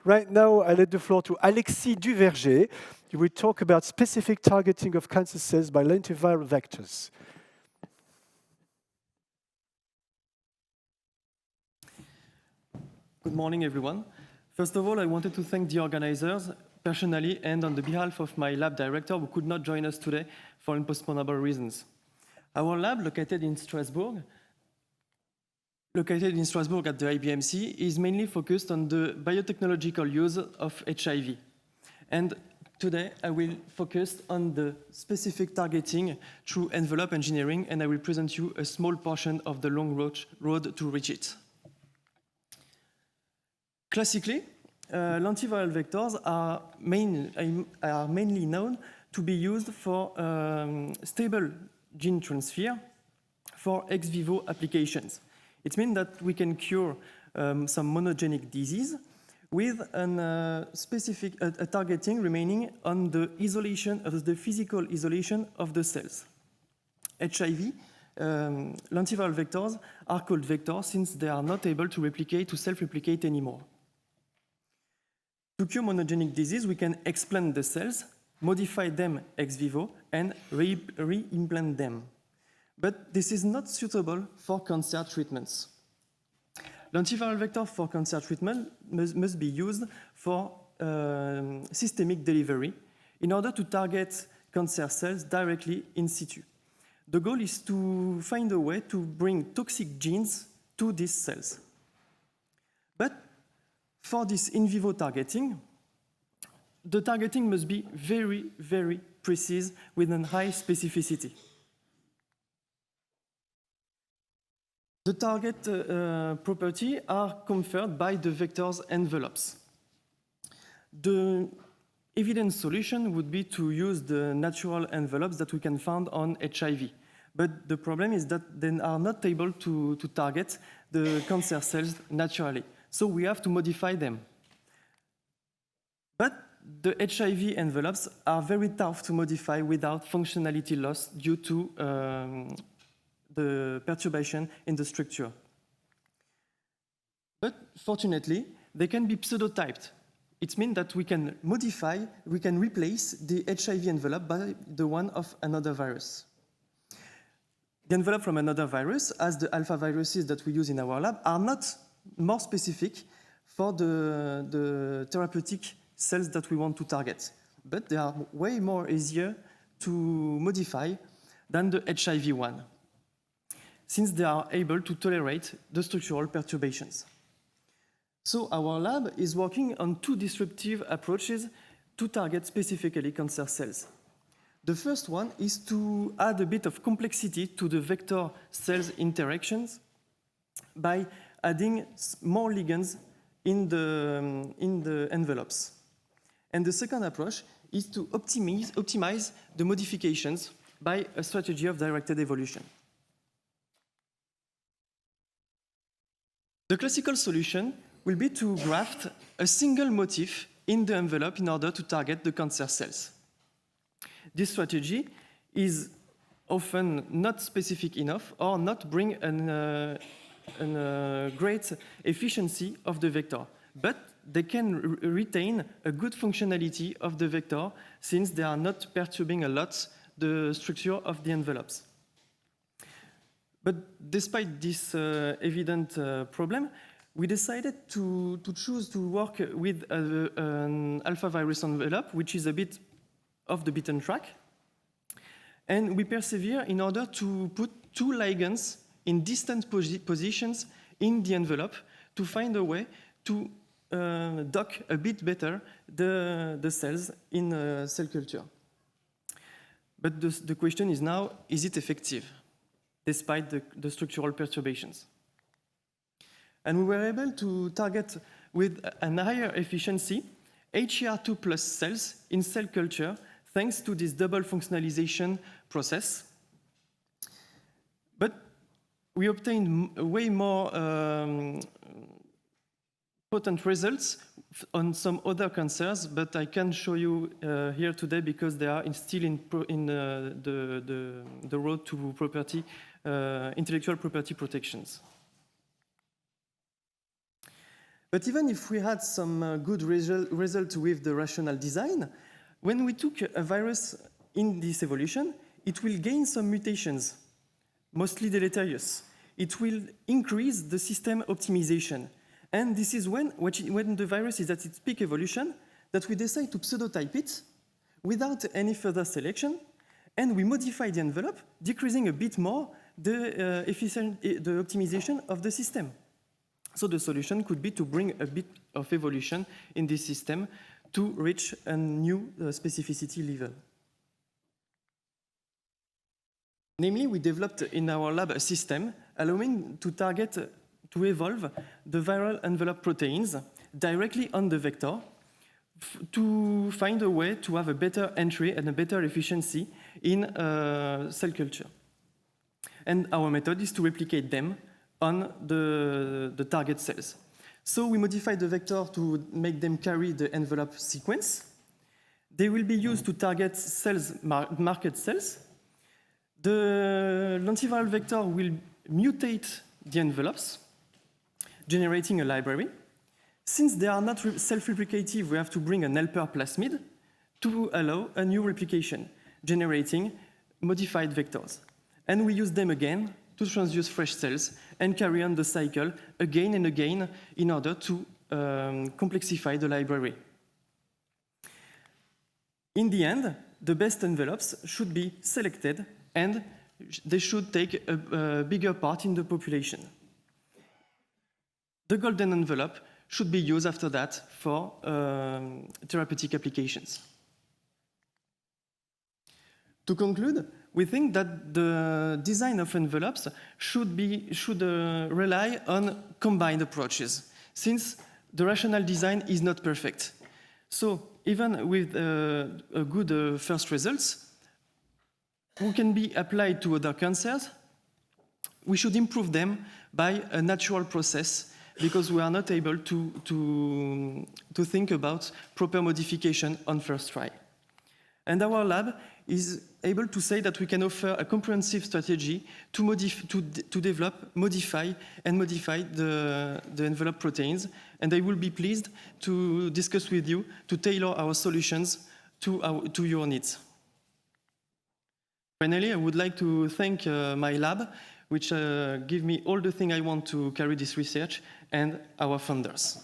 Right now, I let the floor to Alexis Duverge. He will talk about specific targeting of cancer cells by lentiviral vectors. Good morning, everyone. First of all, I wanted to thank the organizers personally and on the behalf of my lab director who could not join us today for impostponable reasons. Our lab, located in Strasbourg at the IBMC, is mainly focused on the biotechnological use of HIV. And today, I will focus on the specific targeting through envelope engineering, and I will present you a small portion of the long road to reach it. Classically, lentiviral vectors are mainly known to be used for stable gene transfer for ex vivo applications. It means that we can cure some monogenic disease with a targeting remaining on the isolation of the physical isolation of the cells. HIV, lentiviral vectors are called vectors since they are not able to self-replicate anymore. To cure monogenic disease, we can explant the cells, modify them ex vivo, and re-implant them. But this is not suitable for cancer treatments. Lentiviral vector for cancer treatment must be used for systemic delivery in order to target cancer cells directly in situ. The goal is to find a way to bring toxic genes to these cells. But for this in vivo targeting, the targeting must be very, very precise with a high specificity. The target properties are conferred by the vector's envelopes. The evident solution would be to use the natural envelopes that we can find on HIV. But the problem is that they are not able to target the cancer cells naturally. So we have to modify them. But the HIV envelopes are very tough to modify without functionality loss due to the perturbation in the structure. But fortunately, they can be pseudotyped. It means that we can replace the HIV envelope by the one of another virus. The envelope from another virus, as the alpha viruses that we use in our lab, are not more specific for the therapeutic cells that we want to target. But they are way more easier to modify than the HIV one, since they are able to tolerate the structural perturbations. So our lab is working on two disruptive approaches to target specifically cancer cells. The first one is to add a bit of complexity to the vector cells interactions by adding more ligands in the envelopes. And the second approach is to optimize the modifications by a strategy of directed evolution. The classical solution will be to graft a single motif in the envelope in order to target the cancer cells. This strategy is often not specific enough or not bring a great efficiency of the vector, but they can retain a good functionality of the vector since they are not perturbing a lot the structure of the envelopes. But despite this evident problem, we decided to choose to work with an alpha virus envelope, which is a bit off the beaten track. And we persevere in order to put two ligands in distant positions in the envelope to find a way to dock a bit better the cells in cell culture. But the question is now, is it effective, despite the structural perturbations? And we were able to target with a higher efficiency HER2 plus cells in cell culture thanks to this double functionalization process. But we obtained way more potent results on some other cancers, but I can't show you here today because they are still in the road to intellectual property protections. But even if we had some good result with the rational design, when we took a virus in this evolution, it will gain some mutations, mostly deleterious. It will increase the system optimization. And this is when the virus is at its peak evolution that we decide to pseudotype it without any further selection, and we modify the envelope, decreasing a bit more the optimization of the system. So the solution could be to bring a bit of evolution in this system to reach a new specificity level. Namely, we developed in our lab a system allowing to evolve the viral envelope proteins directly on the vector to find a way to have a better entry and a better efficiency in cell culture. And our method is to replicate them on the target cells. So we modify the vector to make them carry the envelope sequence. They will be used to target cells, marked cells. The lentiviral vector will mutate the envelopes, generating a library. Since they are not self-replicative, we have to bring an helper plasmid to allow a new replication, generating modified vectors. And we use them again to transduce fresh cells and carry on the cycle again and again in order to complexify the library. In the end, the best envelopes should be selected and they should take a bigger part in the population. The golden envelope should be used after that for therapeutic applications. To conclude, we think that the design of envelopes should rely on combined approaches, since the rational design is not perfect. So even with good first results, who can be applied to other cancers, we should improve them by a natural process because we are not able to think about proper modification on first try. And our lab is able to say that we can offer a comprehensive strategy to develop, modify the envelope proteins. And I will be pleased to discuss with you to tailor our solutions to your needs. Finally, I would like to thank my lab, which give me all the things I want to carry this research, and our funders.